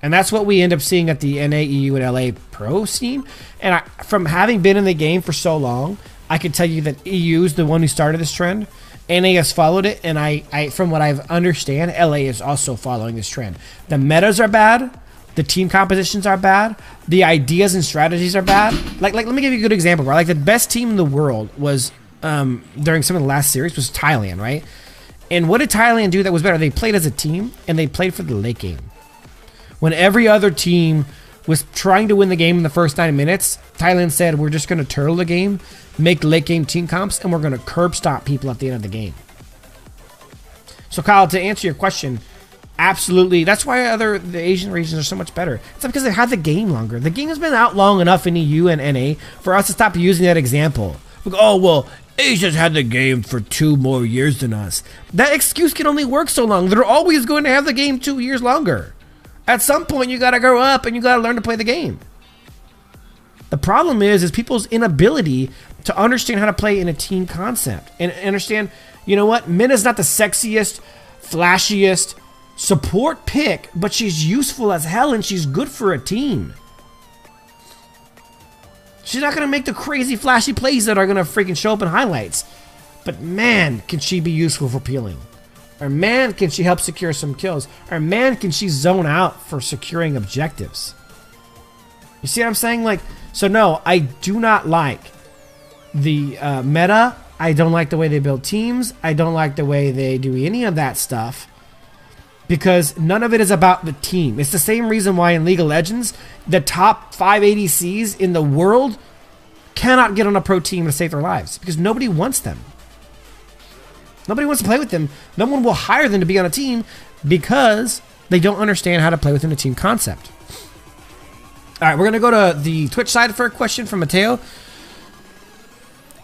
And that's what we end up seeing at the NA, EU, and LA Pro scene. And from having been in the game for so long, I can tell you that EU is the one who started this trend. NA has followed it, and I from what I understand, LA is also following this trend. The metas are bad, the team compositions are bad, the ideas and strategies are bad. Like let me give you a good example, right? Like the best team in the world was during some of the last series was Thailand, right? And what did Thailand do that was better? They played as a team, and they played for the late game. When every other team was trying to win the game in the first 9 minutes, Thailand said, we're just going to turtle the game, make late game team comps, and we're going to curb stop people at the end of the game. So Kyle, to answer your question, absolutely. That's why the Asian regions are so much better. It's not because they have the game longer. The game has been out long enough in EU and NA for us to stop using that example. Like, oh, well, Asia's had the game for 2 more years than us. That excuse can only work so long. They're always going to have the game 2 years longer. At some point, you got to grow up and you got to learn to play the game. The problem is people's inability to understand how to play in a team concept and understand, you know what? Minna's not the sexiest, flashiest support pick, but she's useful as hell and she's good for a team. She's not going to make the crazy flashy plays that are going to freaking show up in highlights. But man, can she be useful for peeling. Or man, can she help secure some kills. Or man, can she zone out for securing objectives. You see what I'm saying? Like, so no, I do not like the meta. I don't like the way they build teams. I don't like the way they do any of that stuff. Because none of it is about the team. It's the same reason why in League of Legends, the top 5 ADCs in the world cannot get on a pro team to save their lives. Because nobody wants them. Nobody wants to play with them. No one will hire them to be on a team because they don't understand how to play within a team concept. All right, we're going to go to the Twitch side for a question from Mateo.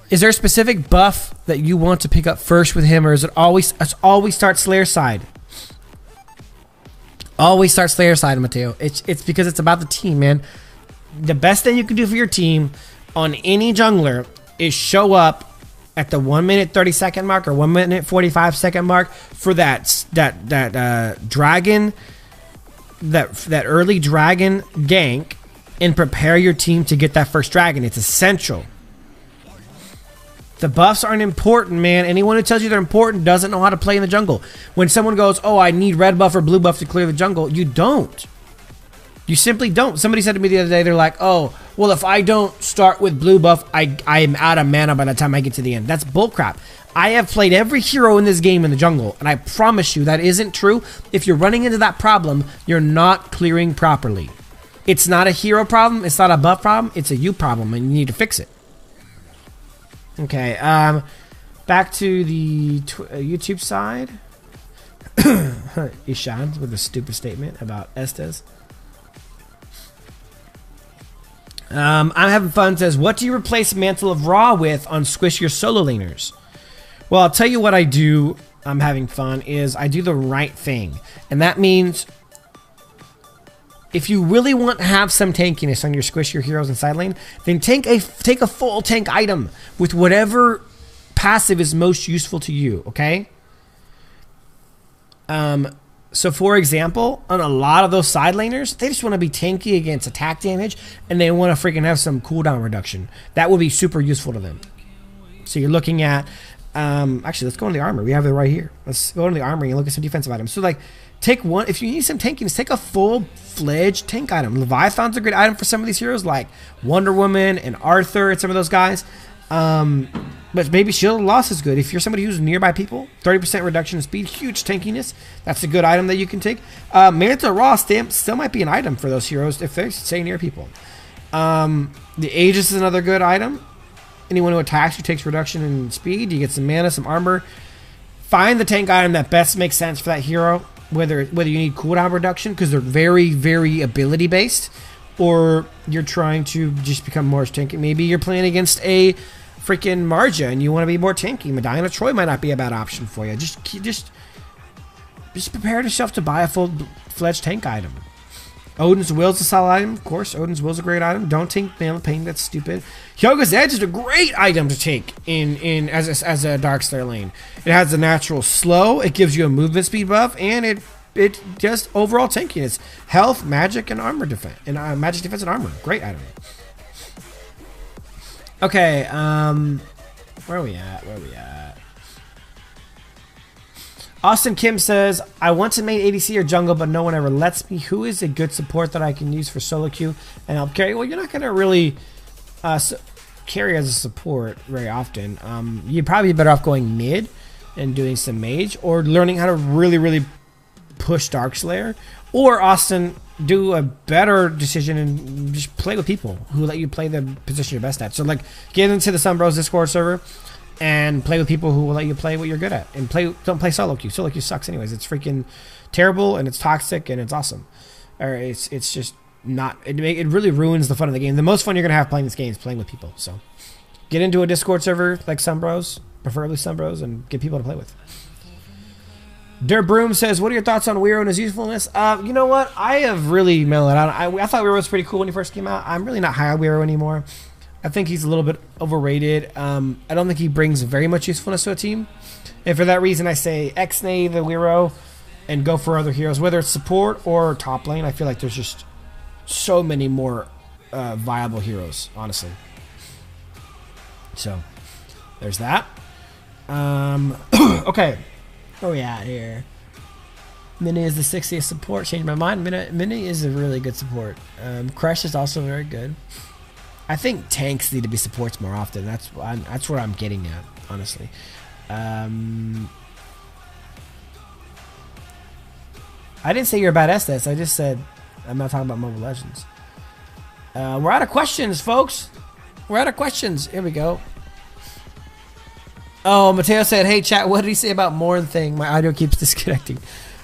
Is there a specific buff that you want to pick up first with him, or is it always start Slayer side? Always start Slayer side, Mateo. It's because it's about the team, man. The best thing you can do for your team on any jungler is show up at the 1 minute 30 second mark or 1 minute 45 second mark for that dragon, that early dragon gank, and prepare your team to get that first dragon. It's essential. The buffs aren't important, man. Anyone who tells you they're important doesn't know how to play in the jungle. When someone goes, oh, I need red buff or blue buff to clear the jungle, you don't. You simply don't. Somebody said to me the other day, they're like, oh, well, if I don't start with blue buff, I'm out of mana by the time I get to the end. That's bullcrap. I have played every hero in this game in the jungle, and I promise you that isn't true. If you're running into that problem, you're not clearing properly. It's not a hero problem. It's not a buff problem. It's a you problem, and you need to fix it. Okay, back to the YouTube side. Ishan with a stupid statement about Estes. I'm having fun says, what do you replace Mantle of Ra with on Squish Your solo laners? Well, I'll tell you what I do. I'm having fun is I do the right thing. And that means if you really want to have some tankiness on your Squish Your heroes in side lane, then take a full tank item with whatever passive is most useful to you, okay? So for example, on a lot of those side laners, they just want to be tanky against attack damage, and they want to freaking have some cooldown reduction. That would be super useful to them. So you're looking at, actually, let's go into the armor. We have it right here. Let's go into the armory and look at some defensive items. So like, take one, if you need some tankiness, take a full-fledged tank item. Leviathan's a great item for some of these heroes, like Wonder Woman and Arthur and some of those guys. But maybe Shield Loss is good. If you're somebody who's nearby people, 30% reduction in speed, huge tankiness. That's a good item that you can take. Mantle Raw still might be an item for those heroes if they stay near people. The Aegis is another good item. Anyone who attacks you takes reduction in speed. You get some mana, some armor. Find the tank item that best makes sense for that hero. Whether you need cooldown reduction because they're very, very ability based, or you're trying to just become more tanky. Maybe you're playing against a freaking Marja and you want to be more tanky, Medallion of Troy might not be a bad option for you. Just prepare yourself to buy a full-fledged tank item. Odin's Will's a solid item, of course. Odin's Will's a great item. Don't take Mail of Pain, that's stupid. Hyoga's Edge is a great item to take as a Darkslayer lane. It has a natural slow, it gives you a movement speed buff, and it does overall tankiness. Health, magic, and armor defense. And magic defense and armor. Great item. Okay, where are we at? Austin Kim says, I want to main ADC or jungle, but no one ever lets me. Who is a good support that I can use for solo queue and help carry? Well, you're not going to really carry as a support very often. You'd probably be better off going mid and doing some mage, or learning how to really push Darkslayer. Or, Austin, do a better decision and just play with people who let you play the position you're best at. So, like, get into the Sunbros Discord server and play with people who will let you play what you're good at. And don't play solo queue. Solo queue sucks anyways. It's freaking terrible, and it's toxic, and it's awesome. Or it's just not... It really ruins the fun of the game. The most fun you're going to have playing this game is playing with people. So get into a Discord server like Sunbros, preferably Sunbros, and get people to play with. Der Broom says, what are your thoughts on Weiro and his usefulness? You know what? I have really mellowed out. I thought Weiro was pretty cool when he first came out. I'm really not high on Weiro anymore. I think he's a little bit overrated. I don't think he brings very much usefulness to a team. And for that reason, I say X-Nay the Weiro and go for other heroes, whether it's support or top lane. I feel like there's just so many more viable heroes, honestly. So, there's that. Okay. Where we at here? Mini is the 60th support. Changed my mind. Mini is a really good support. Crush is also very good. I think tanks need to be supports more often. That's what I'm getting at, honestly. I didn't say you're a bad SDS. I just said I'm not talking about Mobile Legends. We're out of questions, folks. We're out of questions. Here we go. Oh, Mateo said, hey, chat, what did he say about Morn thing? My audio keeps disconnecting.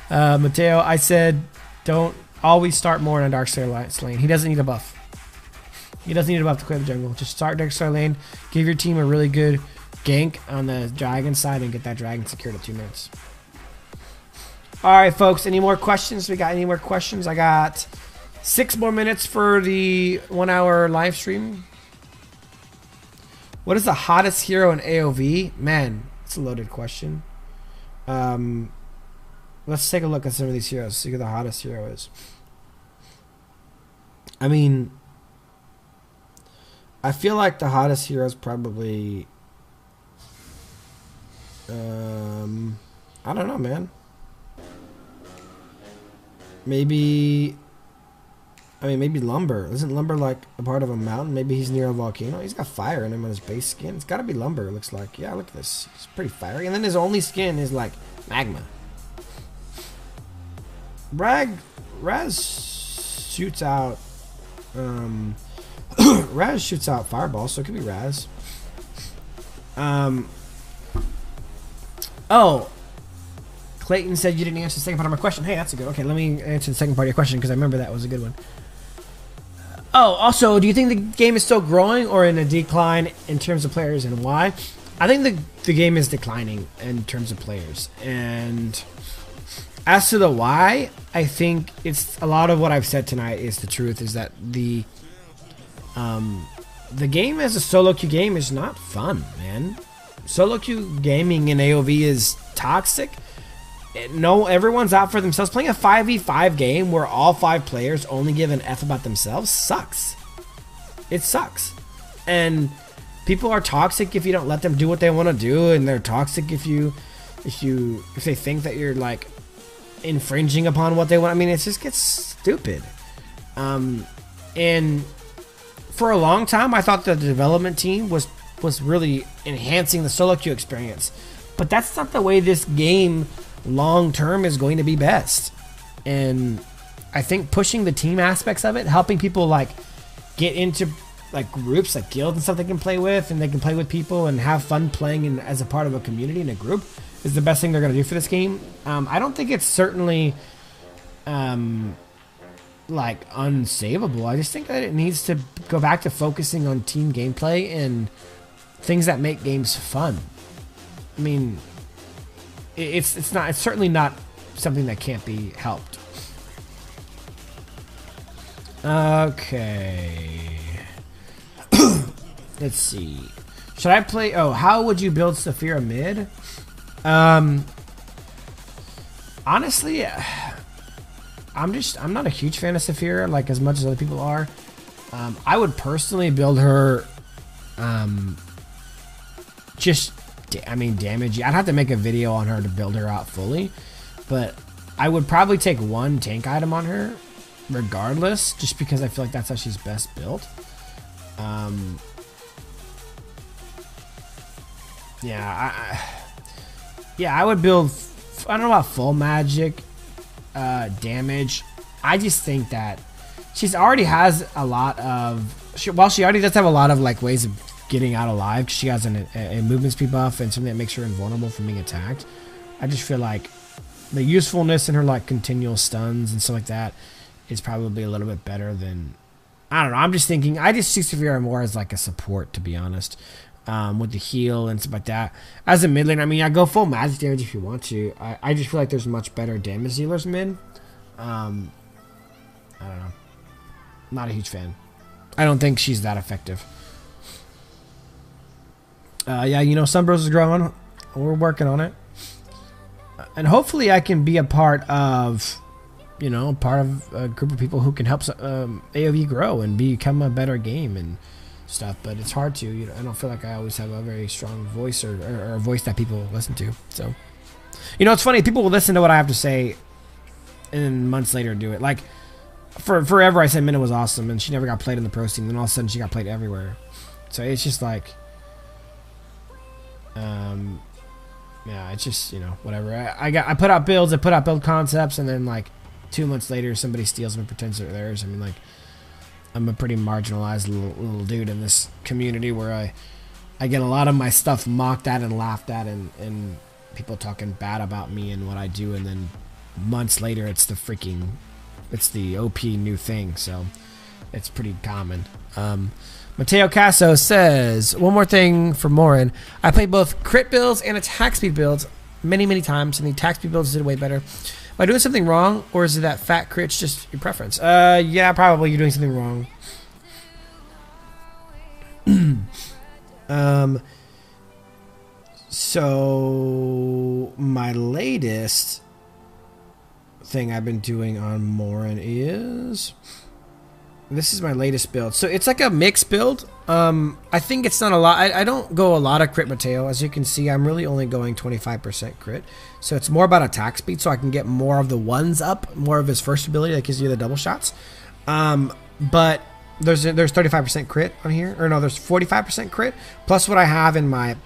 Mateo, I said don't always start Morn on Darkslayer lane. He doesn't need a buff. He doesn't need a buff to clear the jungle. Just start Darkslayer lane, give your team a really good gank on the dragon side, and get that dragon secured at 2 minutes. Alright, folks, any more questions? We got any more questions? I got 6 more minutes for the 1 hour live stream. What is the hottest hero in AoV? Man, it's a loaded question. Let's take a look at some of these heroes, see who the hottest hero is. I mean, I feel like the hottest hero is probably... I don't know, man. Maybe... I mean, maybe Lumber. Isn't Lumber like a part of a mountain? Maybe he's near a volcano. He's got fire in him on his base skin. It's got to be Lumber, it looks like. Yeah, look at this. It's pretty fiery. And then his only skin is like magma. Raz shoots out... Raz shoots out fireballs, so it could be Raz. Oh, Clayton said you didn't answer the second part of my question. Hey, that's a good. Okay, let me answer the second part of your question because I remember that was a good one. Oh, also, do you think the game is still growing or in a decline in terms of players, and why? I think the game is declining in terms of players, and as to the why, I think it's a lot of what I've said tonight is the truth. Is that the game as a solo queue game is not fun, man. Solo queue gaming in AoV is toxic. No, everyone's out for themselves. Playing a 5v5 game where all 5 players only give an F about themselves sucks. It sucks. And people are toxic if you don't let them do what they want to do, and they're toxic if they think that you're like infringing upon what they want. I mean, it just gets stupid. And for a long time, I thought the development team was really enhancing the solo queue experience, but that's not the way this game long term is going to be best. And I think pushing the team aspects of it, helping people like get into like groups like guilds and stuff they can play with, and they can play with people and have fun playing as a part of a community in a group, is the best thing they're going to do for this game. I don't think it's certainly like unsavable. I just think that it needs to go back to focusing on team gameplay and things that make games fun. I mean, it's certainly not something that can't be helped. Okay. Let's see. Should I play? Oh, how would you build Saphira mid? Honestly, I'm not a huge fan of Saphira, like as much as other people are. I would personally build her, damage. I'd have to make a video on her to build her out fully, but I would probably take one tank item on her, regardless, just because I feel like that's how she's best built. I would build. I don't know about full magic damage. I just think that she's already has a lot of. She already does have a lot of like ways of getting out alive. Cause she has a movement speed buff and something that makes her invulnerable from being attacked. I just feel like the usefulness in her like continual stuns and stuff like that is probably a little bit better than. I don't know. I'm just thinking. I just see Saphira more as like a support, to be honest. With the heal and stuff like that. As a mid lane, I mean, I go full magic damage if you want to. I just feel like there's much better damage dealers mid. I don't know. Not a huge fan. I don't think she's that effective. Yeah, you know, Sunbros is growing. We're working on it. And hopefully I can be a part of, you know, part of a group of people who can help AoV grow and become a better game and stuff, but it's hard to. You know, I don't feel like I always have a very strong voice or a voice that people listen to. So, you know, it's funny. People will listen to what I have to say, and then months later do it. Like for forever, I said Minna was awesome, and she never got played in the pro scene. Then all of a sudden, she got played everywhere. So it's just like, yeah, it's just, you know, whatever. I put out builds, I put out build concepts, and then like 2 months later, somebody steals them and pretends they're theirs. I mean, like, I'm a pretty marginalized little dude in this community where I get a lot of my stuff mocked at and laughed at and people talking bad about me and what I do, and then months later it's the OP new thing, so it's pretty common. Mateo Casso says, one more thing for Morin. I played both crit builds and attack speed builds many times, and the attack speed builds did way better. Am I doing something wrong, or is it that fat crit's just your preference? Yeah, probably you're doing something wrong. So my latest thing I've been doing on Morin is, this is my latest build. So it's like a mixed build. I think it's not a lot. I don't go a lot of crit Mateo. As you can see, I'm really only going 25% crit. So it's more about attack speed, so I can get more of the ones up, more of his first ability that gives you the double shots. But there's 35% crit on here, or no, there's 45% crit plus what I have in my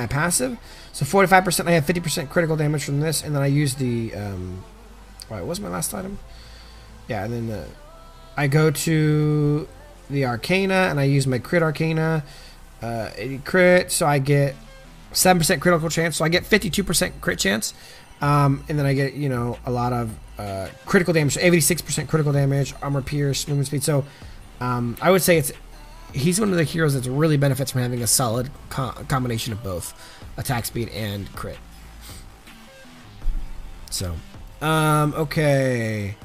passive. So 45%, I have 50% critical damage from this, and then I use the what was my last item? Yeah, and then I go to the Arcana, and I use my crit Arcana, 80 crit, so I get 7% critical chance, so I get 52% crit chance, and then I get, you know, a lot of critical damage, so 86% critical damage, armor pierce, movement speed. So I would say he's one of the heroes that really benefits from having a solid combination of both attack speed and crit. So, okay.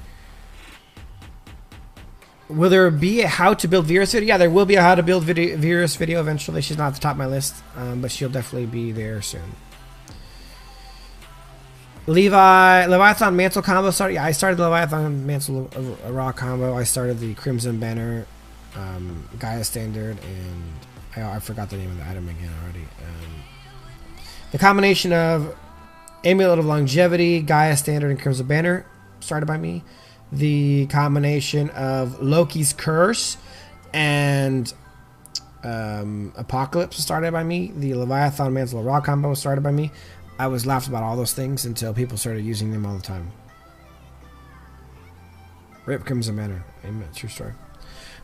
Will there be a how to build Virus video? Yeah, there will be a how to build Virus video eventually. She's not at the top of my list, but she'll definitely be there soon. Leviathan Mantle combo started. Yeah, I started the Leviathan Mantle Raw combo. I started the Crimson Banner, Gaia Standard, and I forgot the name of the item again already. The combination of Amulet of Longevity, Gaia Standard, and Crimson Banner started by me. The combination of Loki's Curse and Apocalypse was started by me. The Leviathan Mantle of Raw combo was started by me. I was laughed about all those things until people started using them all the time. Rip Crimson Banner. Amen. True story.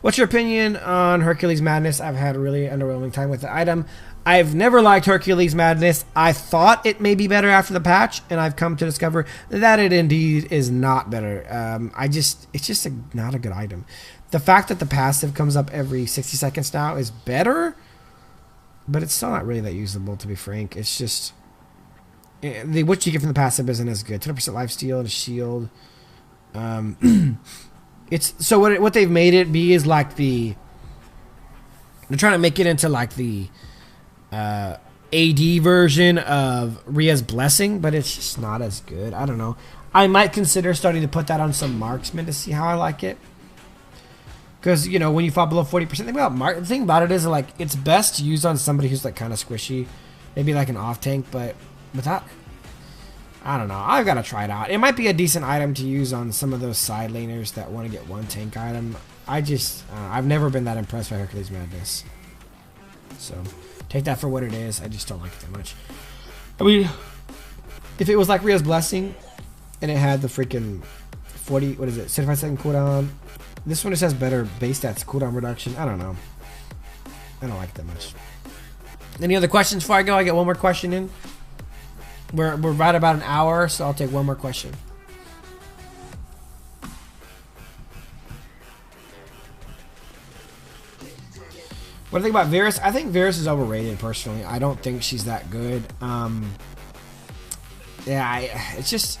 What's your opinion on Hercules Madness? I've had a really underwhelming time with the item. I've never liked Hercules Madness. I thought it may be better after the patch, and I've come to discover that it indeed is not better. It's just not a good item. The fact that the passive comes up every 60 seconds now is better, but it's still not really that usable, to be frank. It's just what you get from the passive isn't as good. 10% lifesteal and shield. It's so what they've made it be is like they're trying to make it into like the AD version of Rhea's Blessing, but it's just not as good. I don't know. I might consider starting to put that on some marksmen to see how I like it. Because, you know, when you fall below 40%, the thing about it is, like, it's best to use on somebody who's, like, kind of squishy. Maybe, like, an off-tank, but without... I don't know. I've got to try it out. It might be a decent item to use on some of those side laners that want to get one tank item. I've never been that impressed by Hercules Madness. So, take that for what it is. I just don't like it that much. I mean, if it was like Rhea's Blessing, and it had the freaking 75-second cooldown... This one just has better base stats, cooldown reduction. I don't know. I don't like it that much. Any other questions before I go? I get one more question in. We're right about an hour, so I'll take one more question. What do you think about Varus? I think Varus is overrated, personally. I don't think she's that good. Yeah, it's just...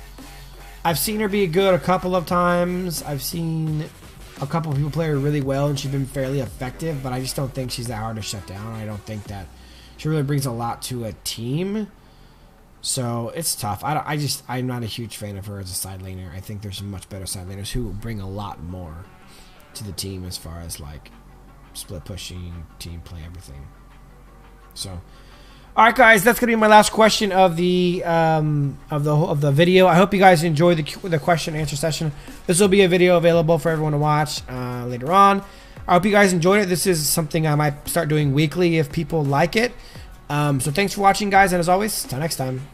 I've seen her be good a couple of times. I've seen a couple of people play her really well, and she's been fairly effective, but I just don't think she's that hard to shut down. I don't think that she really brings a lot to a team. So it's tough. I'm not a huge fan of her as a side laner. I think there's some much better side laners who bring a lot more to the team as far as like split pushing, team play, everything. So, all right, guys, that's gonna be my last question of the video. I hope you guys enjoyed the question and answer session. This will be a video available for everyone to watch later on. I hope you guys enjoyed it. This is something I might start doing weekly if people like it. So thanks for watching, guys, and as always, till next time.